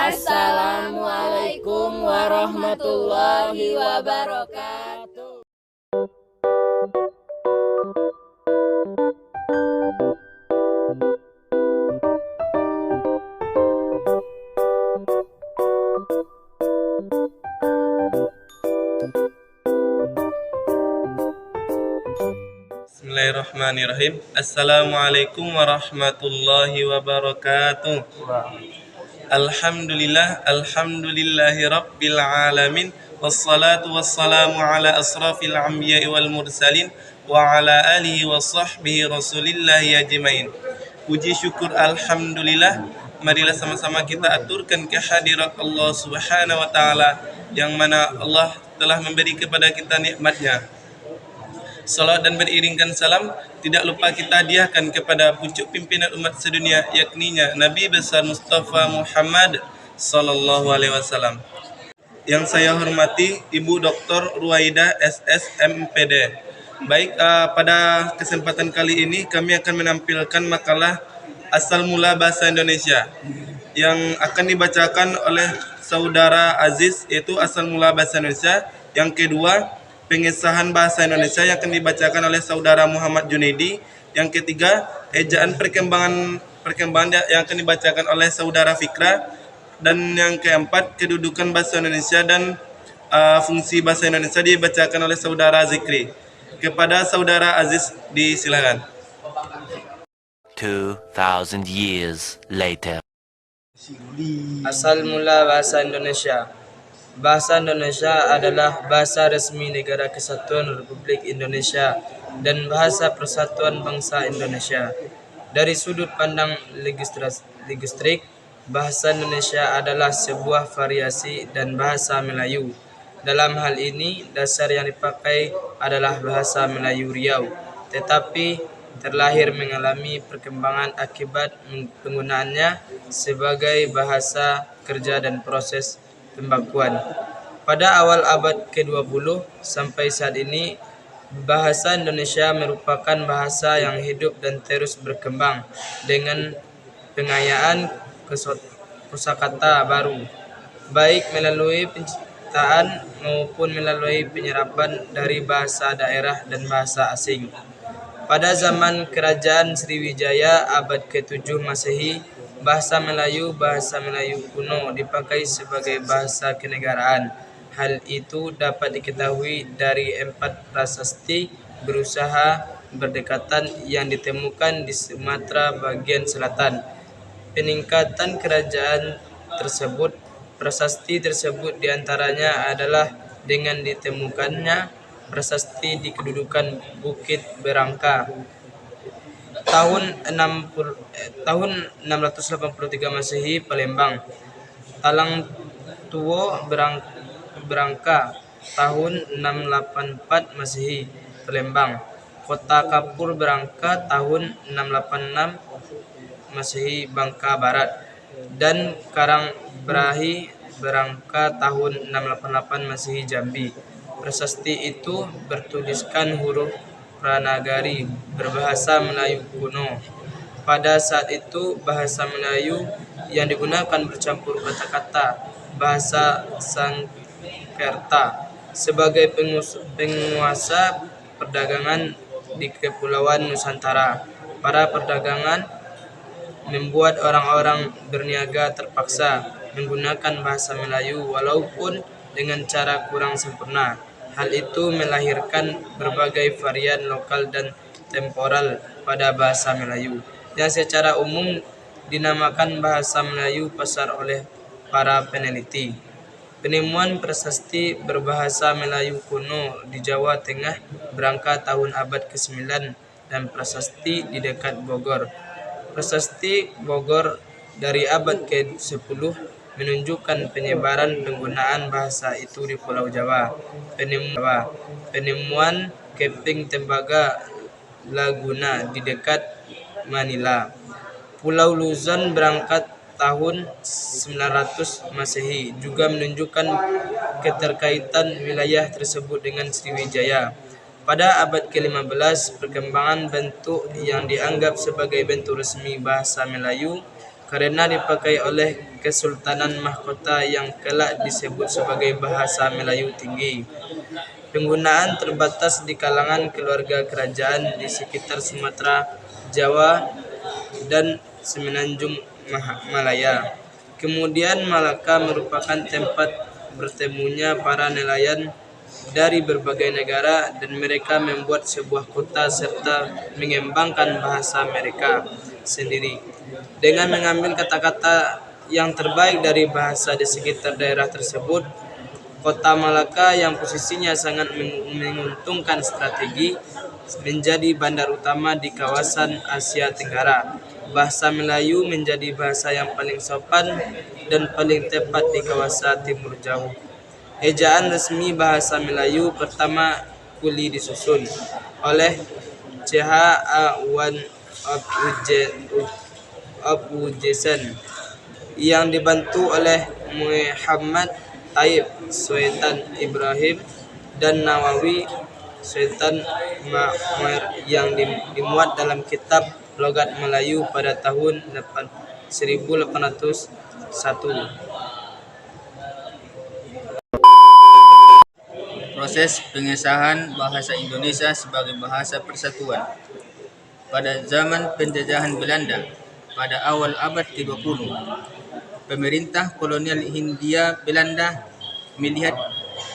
Assalamualaikum warahmatullahi wabarakatuh. Bismillahirrahmanirrahim. Assalamualaikum warahmatullahi wabarakatuh. Alhamdulillahi rabbil alamin. Wassalatu wassalamu ala asrafil anbiya'i wal mursalin wa ala alihi wa sahbihi rasulillahi ajmain. Puji syukur alhamdulillah, marilah sama-sama kita aturkan kehadirat Allah Subhanahu wa taala yang mana Allah telah memberi kepada kita nikmatnya. Salat dan beriringkan salam tidak lupa kita hadiahkan kepada pucuk pimpinan umat sedunia, yakninya Nabi besar Mustafa Muhammad sallallahu alaihi wasallam. Yang saya hormati Ibu Dr. Ruwaida SS MPD. Baik, pada kesempatan kali ini kami akan menampilkan makalah Asal Mula Bahasa Indonesia yang akan dibacakan oleh Saudara Aziz, yaitu Asal Mula Bahasa Indonesia. Yang kedua, Pengesahan Bahasa Indonesia yang akan dibacakan oleh Saudara Muhammad Junaidi. Yang ketiga, Ejaan Perkembangan yang akan dibacakan oleh Saudara Fikra. Dan yang keempat, Kedudukan Bahasa Indonesia dan Fungsi Bahasa Indonesia dibacakan oleh Saudara Zikri. Kepada Saudara Aziz disilakan. 2000 years later. Asal mula bahasa Indonesia. Bahasa Indonesia adalah bahasa resmi Negara Kesatuan Republik Indonesia dan bahasa Persatuan Bangsa Indonesia. Dari sudut pandang linguistik, bahasa Indonesia adalah sebuah variasi dan bahasa Melayu. Dalam hal ini, dasar yang dipakai adalah bahasa Melayu Riau, tetapi terlahir mengalami perkembangan akibat penggunaannya sebagai bahasa kerja dan proses pembakuan. Pada awal abad ke-20 sampai saat ini, bahasa Indonesia merupakan bahasa yang hidup dan terus berkembang dengan pengayaan kosakata baru, baik melalui penciptaan maupun melalui penyerapan dari bahasa daerah dan bahasa asing. Pada zaman Kerajaan Sriwijaya abad ke-7 Masehi, bahasa Melayu kuno dipakai sebagai bahasa kenegaraan. Hal itu dapat diketahui dari 4 prasasti berusaha berdekatan yang ditemukan di Sumatera bagian selatan. Peningkatan kerajaan tersebut, prasasti tersebut diantaranya adalah dengan ditemukannya prasasti di kedudukan Bukit Berangka tahun 683 Masehi Palembang, Talang Tuo Berangka tahun 684 Masehi Palembang, Kota Kapur Berangka tahun 686 Masehi Bangka Barat, dan Karangbrahi Berangka tahun 688 Masehi Jambi. Prasasti itu bertuliskan huruf Pranagari berbahasa Melayu kuno. Pada saat itu bahasa Melayu yang digunakan bercampur kata-kata bahasa Sangkerta. Sebagai penguasa perdagangan di Kepulauan Nusantara, para perdagangan membuat orang-orang berniaga terpaksa menggunakan bahasa Melayu walaupun dengan cara kurang sempurna. Hal itu melahirkan berbagai varian lokal dan temporal pada bahasa Melayu, yang secara umum dinamakan bahasa Melayu pasar oleh para peneliti. Penemuan prasasti berbahasa Melayu kuno di Jawa Tengah berangkat tahun abad ke-9 dan prasasti di dekat Bogor. Prasasti Bogor dari abad ke-10 menunjukkan penyebaran penggunaan bahasa itu di Pulau Jawa. Penemuan keping tembaga Laguna di dekat Manila. Pulau Luzon berangkat tahun 900 Masehi juga menunjukkan keterkaitan wilayah tersebut dengan Sriwijaya. Pada abad ke-15, perkembangan bentuk yang dianggap sebagai bentuk resmi bahasa Melayu karena dipakai oleh Kesultanan Mahkota yang kelak disebut sebagai bahasa Melayu tinggi. Penggunaan terbatas di kalangan keluarga kerajaan di sekitar Sumatera, Jawa, dan Semenanjung Malaya. Kemudian Malaka merupakan tempat bertemunya para nelayan dari berbagai negara dan mereka membuat sebuah kota serta mengembangkan bahasa mereka sendiri. Dengan mengambil kata-kata yang terbaik dari bahasa di sekitar daerah tersebut, kota Malaka yang posisinya sangat menguntungkan strategi menjadi bandar utama di kawasan Asia Tenggara. Bahasa Melayu menjadi bahasa yang paling sopan dan paling tepat di kawasan Timur Jauh. Ejaan resmi bahasa Melayu pertama kali disusun oleh CH Wan Abujesen yang dibantu oleh Muhammad Taib Sultan Ibrahim dan Nawawi Sultan Ma'mar yang dimuat dalam kitab Logat Melayu pada tahun 1801. Proses pengesahan bahasa Indonesia sebagai bahasa persatuan. Pada zaman penjajahan Belanda, pada awal abad ke-20, pemerintah kolonial Hindia Belanda melihat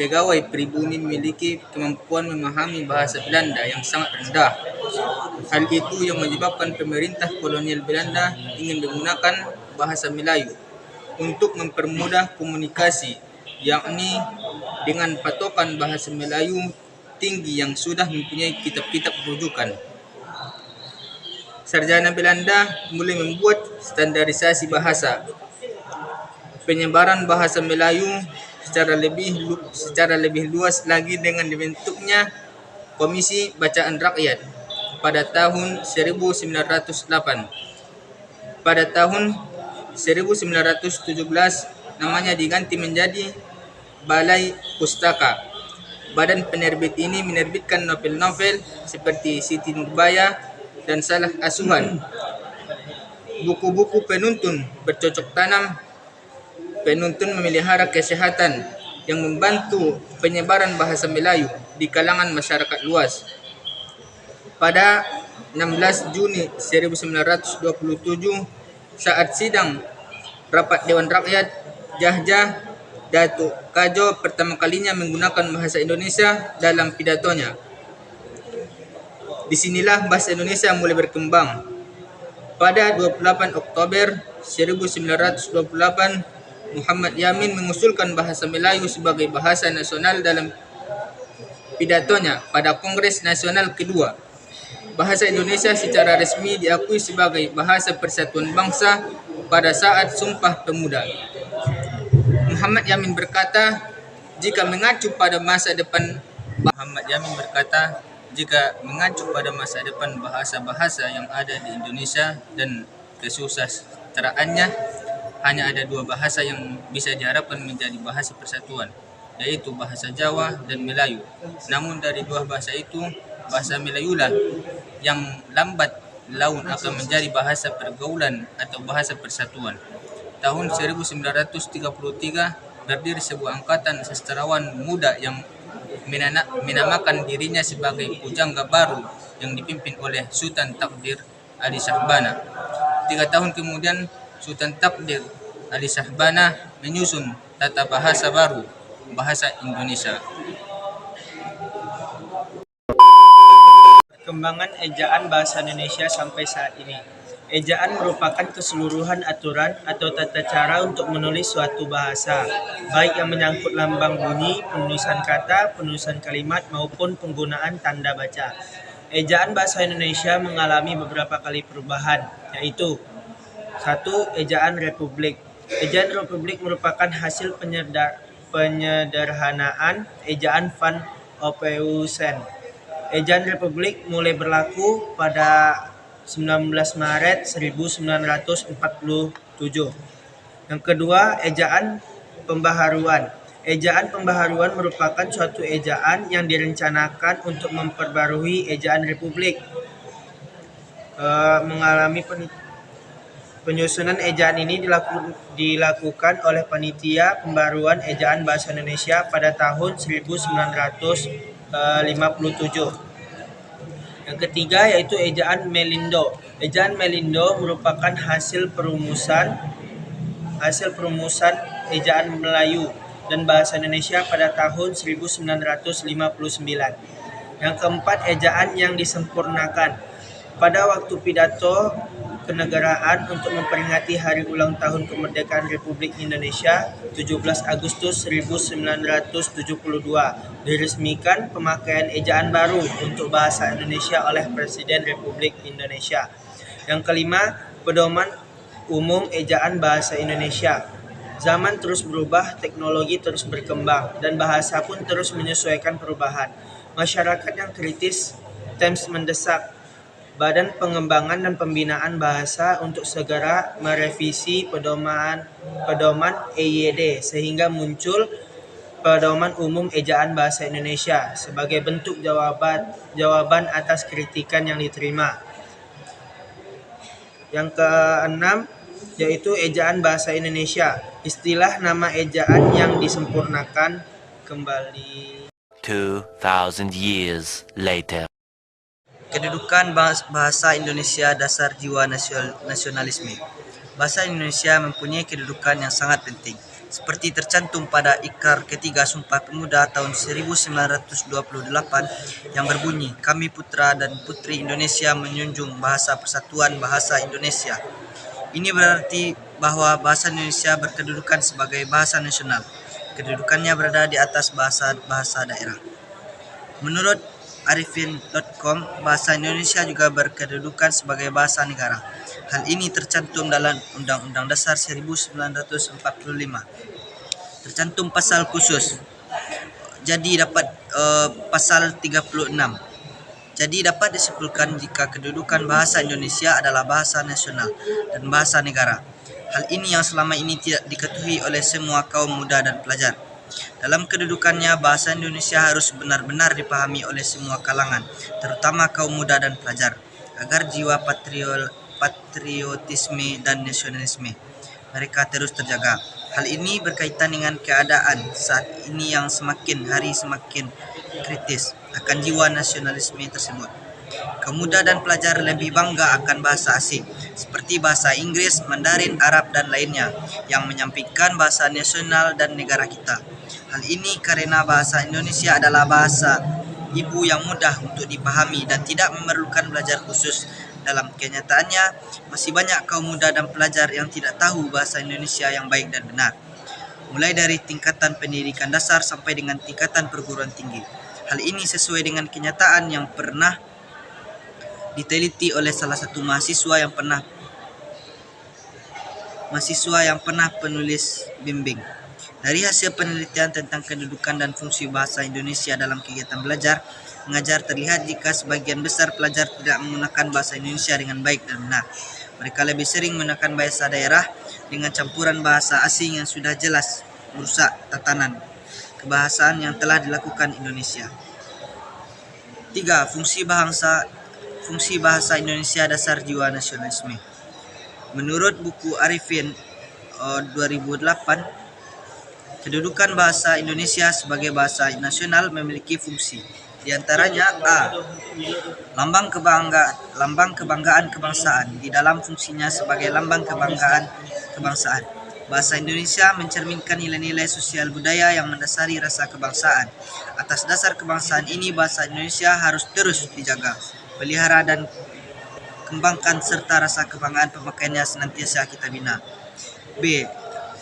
pegawai pribumi memiliki kemampuan memahami bahasa Belanda yang sangat rendah. Hal itu yang menyebabkan pemerintah kolonial Belanda ingin menggunakan bahasa Melayu untuk mempermudah komunikasi, yakni dengan patokan bahasa Melayu tinggi yang sudah mempunyai kitab-kitab rujukan. Sarjana Belanda mulai membuat standarisasi bahasa. Penyebaran bahasa Melayu secara lebih luas lagi dengan dibentuknya Komisi Bacaan Rakyat pada tahun 1908. Pada tahun 1917 namanya diganti menjadi Balai Pustaka. Badan penerbit ini menerbitkan novel-novel seperti Siti Nurbaya dan Salah Asuhan, buku-buku penuntun bercocok tanam, penuntun memelihara kesehatan yang membantu penyebaran bahasa Melayu di kalangan masyarakat luas. Pada 16 Juni 1927 saat sidang Rapat Dewan Rakyat, Jahja Datuk Kajo pertama kalinya menggunakan bahasa Indonesia dalam pidatonya. Disinilah bahasa Indonesia mulai berkembang. Pada 28 Oktober 1928, Muhammad Yamin mengusulkan bahasa Melayu sebagai bahasa nasional dalam pidatonya pada Kongres Nasional kedua. Bahasa Indonesia secara resmi diakui sebagai bahasa persatuan bangsa pada saat Sumpah Pemuda. Muhammad Yamin berkata, jika mengacu pada masa depan bahasa-bahasa yang ada di Indonesia dan kesusastraannya, hanya ada dua bahasa yang bisa diharapkan menjadi bahasa persatuan, yaitu bahasa Jawa dan Melayu. Namun dari dua bahasa itu, bahasa Melayulah yang lambat laun akan menjadi bahasa pergaulan atau bahasa persatuan. Tahun 1933 berdiri sebuah angkatan sastrawan muda yang menamakan dirinya sebagai Pujangga Baru yang dipimpin oleh Sultan Takdir Ali Shahbana. 3 tahun kemudian Sultan Takdir Ali Shahbana menyusun tata bahasa baru, bahasa Indonesia. Perkembangan ejaan bahasa Indonesia sampai saat ini. Ejaan merupakan keseluruhan aturan atau tata cara untuk menulis suatu bahasa, baik yang menyangkut lambang bunyi, penulisan kata, penulisan kalimat, maupun penggunaan tanda baca. Ejaan bahasa Indonesia mengalami beberapa kali perubahan, yaitu 1. Ejaan Republik. Ejaan Republik merupakan hasil penyederhanaan ejaan Van Ophuijsen. Ejaan Republik mulai berlaku pada 19 Maret 1947. Yang kedua, ejaan pembaharuan. Ejaan pembaharuan merupakan suatu ejaan yang direncanakan untuk memperbarui ejaan Republik. Penyusunan ejaan ini dilakukan oleh Panitia Pembaruan Ejaan Bahasa Indonesia pada tahun 1957. Yang ketiga yaitu ejaan Melindo. Ejaan Melindo merupakan hasil perumusan ejaan Melayu dan bahasa Indonesia pada tahun 1959. Yang keempat, ejaan yang disempurnakan. Pada waktu pidato kenegaraan untuk memperingati hari ulang tahun kemerdekaan Republik Indonesia 17 Agustus 1972, diresmikan pemakaian ejaan baru untuk bahasa Indonesia oleh Presiden Republik Indonesia. Yang kelima, pedoman umum ejaan bahasa Indonesia. Zaman terus berubah, teknologi terus berkembang, dan bahasa pun terus menyesuaikan perubahan. Masyarakat yang kritis TEMS mendesak Badan Pengembangan dan Pembinaan Bahasa untuk segera merevisi pedoman EYD sehingga muncul Pedoman Umum Ejaan Bahasa Indonesia sebagai bentuk jawaban atas kritikan yang diterima. Yang keenam yaitu ejaan bahasa Indonesia. Istilah nama ejaan yang disempurnakan kembali. 2,000 years later. Kedudukan bahasa Indonesia dasar jiwa nasionalisme. Bahasa Indonesia mempunyai kedudukan yang sangat penting, seperti tercantum pada Ikrar Ketiga Sumpah Pemuda tahun 1928 yang berbunyi, "Kami putra dan putri Indonesia menjunjung bahasa persatuan bahasa Indonesia." Ini berarti bahwa bahasa Indonesia berkedudukan sebagai bahasa nasional. Kedudukannya berada di atas bahasa-bahasa daerah. Menurut arifin.com, bahasa Indonesia juga berkedudukan sebagai bahasa negara. Hal ini tercantum dalam Undang-Undang Dasar 1945. Tercantum pasal khusus. Jadi dapat pasal 36. Jadi dapat disimpulkan jika kedudukan bahasa Indonesia adalah bahasa nasional dan bahasa negara. Hal ini yang selama ini tidak diketahui oleh semua kaum muda dan pelajar. Dalam kedudukannya, bahasa Indonesia harus benar-benar dipahami oleh semua kalangan, terutama kaum muda dan pelajar, agar jiwa patriotisme dan nasionalisme mereka terus terjaga. Hal ini berkaitan dengan keadaan saat ini yang semakin hari semakin kritis akan jiwa nasionalisme tersebut. Kaum muda dan pelajar lebih bangga akan bahasa asing, seperti bahasa Inggris, Mandarin, Arab, dan lainnya, yang menyampingkan bahasa nasional dan negara kita. Hal ini karena bahasa Indonesia adalah bahasa ibu yang mudah untuk dipahami dan tidak memerlukan belajar khusus. Dalam kenyataannya, masih banyak kaum muda dan pelajar yang tidak tahu bahasa Indonesia yang baik dan benar, mulai dari tingkatan pendidikan dasar sampai dengan tingkatan perguruan tinggi. Hal ini sesuai dengan kenyataan yang pernah diteliti oleh salah satu mahasiswa yang pernah penulis bimbing. Dari hasil penelitian tentang kedudukan dan fungsi bahasa Indonesia dalam kegiatan belajar mengajar, terlihat jika sebagian besar pelajar tidak menggunakan bahasa Indonesia dengan baik dan benar. Mereka lebih sering menggunakan bahasa daerah dengan campuran bahasa asing yang sudah jelas merusak tatanan kebahasaan yang telah dilakukan Indonesia. 3. Fungsi bahasa Indonesia dasar jiwa nasionalisme. Menurut buku Arifin 2008, kedudukan bahasa Indonesia sebagai bahasa nasional memiliki fungsi. Di antaranya A. Lambang kebanggaan kebangsaan. Di dalam fungsinya sebagai lambang kebanggaan kebangsaan, bahasa Indonesia mencerminkan nilai-nilai sosial budaya yang mendasari rasa kebangsaan. Atas dasar kebangsaan ini, bahasa Indonesia harus terus dijaga, pelihara, dan kembangkan, serta rasa kebanggaan pemakaiannya senantiasa kita bina. B.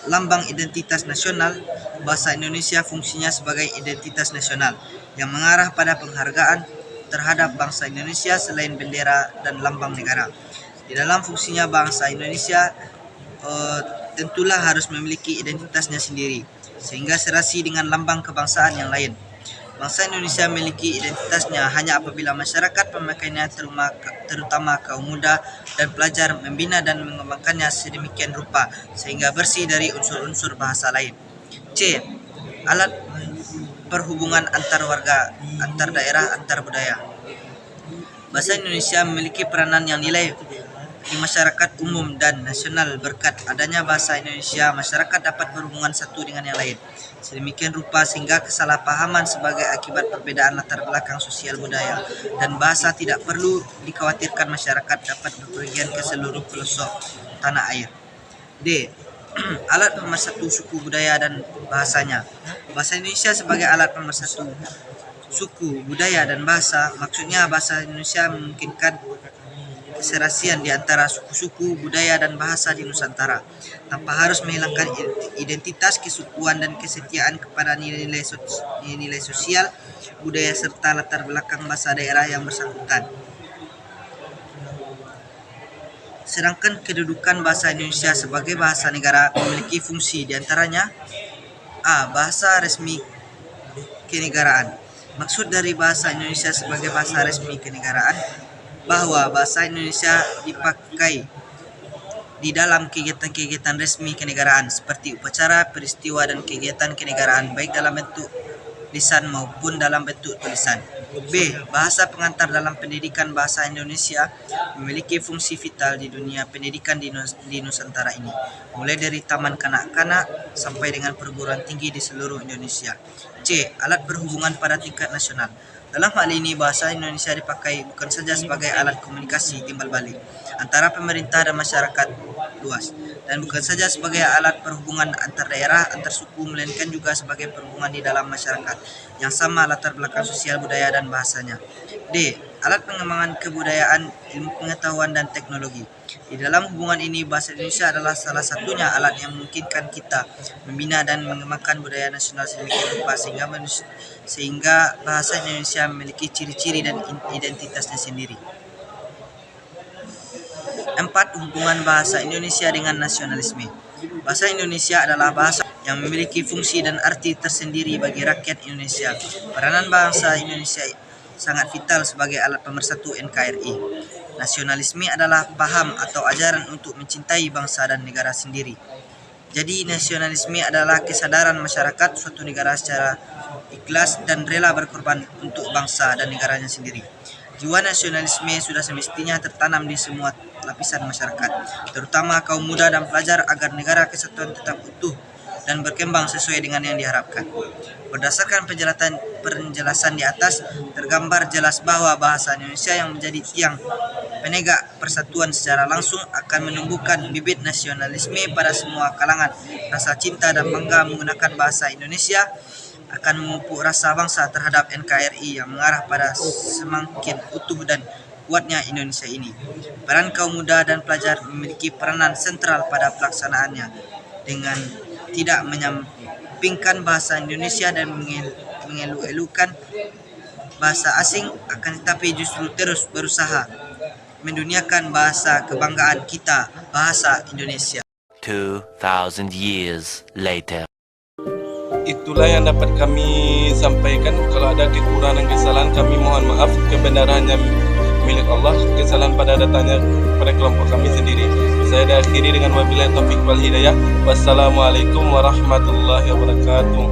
Lambang identitas nasional. Bahasa Indonesia fungsinya sebagai identitas nasional yang mengarah pada penghargaan terhadap bangsa Indonesia selain bendera dan lambang negara. Di dalam fungsinya, bangsa Indonesia tentulah harus memiliki identitasnya sendiri, sehingga serasi dengan lambang kebangsaan yang lain. Bangsa Indonesia memiliki identitasnya hanya apabila masyarakat pemakainya, terutama kaum muda dan pelajar, membina dan mengembangkannya sedemikian rupa sehingga bersih dari unsur-unsur bahasa lain. C. Alat perhubungan antar warga, antar daerah, antar budaya. Bahasa Indonesia memiliki peranan yang di masyarakat umum dan nasional. Berkat adanya bahasa Indonesia, masyarakat dapat berhubungan satu dengan yang lain sedemikian rupa sehingga kesalahpahaman sebagai akibat perbedaan latar belakang sosial budaya dan bahasa tidak perlu dikhawatirkan. Masyarakat dapat berpergian ke seluruh pelosok tanah air. D. Alat pemersatu suku budaya dan bahasanya. Bahasa Indonesia sebagai alat pemersatu suku, budaya, dan bahasa. Maksudnya bahasa Indonesia memungkinkan keserasian di antara suku-suku, budaya, dan bahasa di Nusantara tanpa harus menghilangkan identitas kesukuan dan kesetiaan kepada nilai sosial, budaya, serta latar belakang bahasa daerah yang bersangkutan. Sedangkan kedudukan bahasa Indonesia sebagai bahasa negara memiliki fungsi diantaranya: A. Bahasa resmi kenegaraan. Maksud dari bahasa Indonesia sebagai bahasa resmi kenegaraan bahwa bahasa Indonesia dipakai di dalam kegiatan-kegiatan resmi kenegaraan seperti upacara, peristiwa, dan kegiatan kenegaraan baik dalam bentuk lisan maupun dalam bentuk tulisan. B. Bahasa pengantar dalam pendidikan. Bahasa Indonesia memiliki fungsi vital di dunia pendidikan di Nusantara ini, mulai dari taman kanak-kanak sampai dengan perguruan tinggi di seluruh Indonesia. C. Alat berhubungan pada tingkat nasional. Dalam hal ini, bahasa Indonesia dipakai bukan saja sebagai alat komunikasi timbal balik antara pemerintah dan masyarakat luas, dan bukan saja sebagai alat perhubungan antar daerah, antar suku, melainkan juga sebagai perhubungan di dalam masyarakat yang sama latar belakang sosial, budaya, dan bahasanya. D. Alat pengembangan kebudayaan, ilmu pengetahuan, dan teknologi. Di dalam hubungan ini, bahasa Indonesia adalah salah satunya alat yang memungkinkan kita membina dan mengembangkan budaya nasional sedemikian rupa sehingga bahasa Indonesia memiliki ciri-ciri dan identitasnya sendiri. 4. Hubungan bahasa Indonesia dengan nasionalisme. Bahasa Indonesia adalah bahasa yang memiliki fungsi dan arti tersendiri bagi rakyat Indonesia. Peranan bahasa Indonesia sangat vital sebagai alat pemersatu NKRI. Nasionalisme adalah paham atau ajaran untuk mencintai bangsa dan negara sendiri. Jadi nasionalisme adalah kesadaran masyarakat suatu negara secara ikhlas dan rela berkorban untuk bangsa dan negaranya sendiri. Jiwa nasionalisme sudah semestinya tertanam di semua lapisan masyarakat, terutama kaum muda dan pelajar, agar negara kesatuan tetap utuh dan berkembang sesuai dengan yang diharapkan. Berdasarkan penjelasan di atas, tergambar jelas bahwa bahasa Indonesia yang menjadi tiang penegak persatuan secara langsung akan menumbuhkan bibit nasionalisme pada semua kalangan. Rasa cinta dan bangga menggunakan bahasa Indonesia akan memupuk rasa bangsa terhadap NKRI yang mengarah pada semakin utuh dan kuatnya Indonesia ini. Peran kaum muda dan pelajar memiliki peranan sentral pada pelaksanaannya dengan tidak menyampingkan bahasa Indonesia dan mengeluh-elukan bahasa asing, akan tetapi justru terus berusaha menduniakan bahasa kebanggaan kita, bahasa Indonesia. 2,000 years later. Itulah yang dapat kami sampaikan. Kalau ada kekurangan dan kesalahan, kami mohon maaf. Kebenarannya milik Allah, kesalahan pada datanya pada kelompok kami sendiri. Saya akhiri dengan wabillahi taufiq wal hidayah. Wassalamualaikum warahmatullahi wabarakatuh.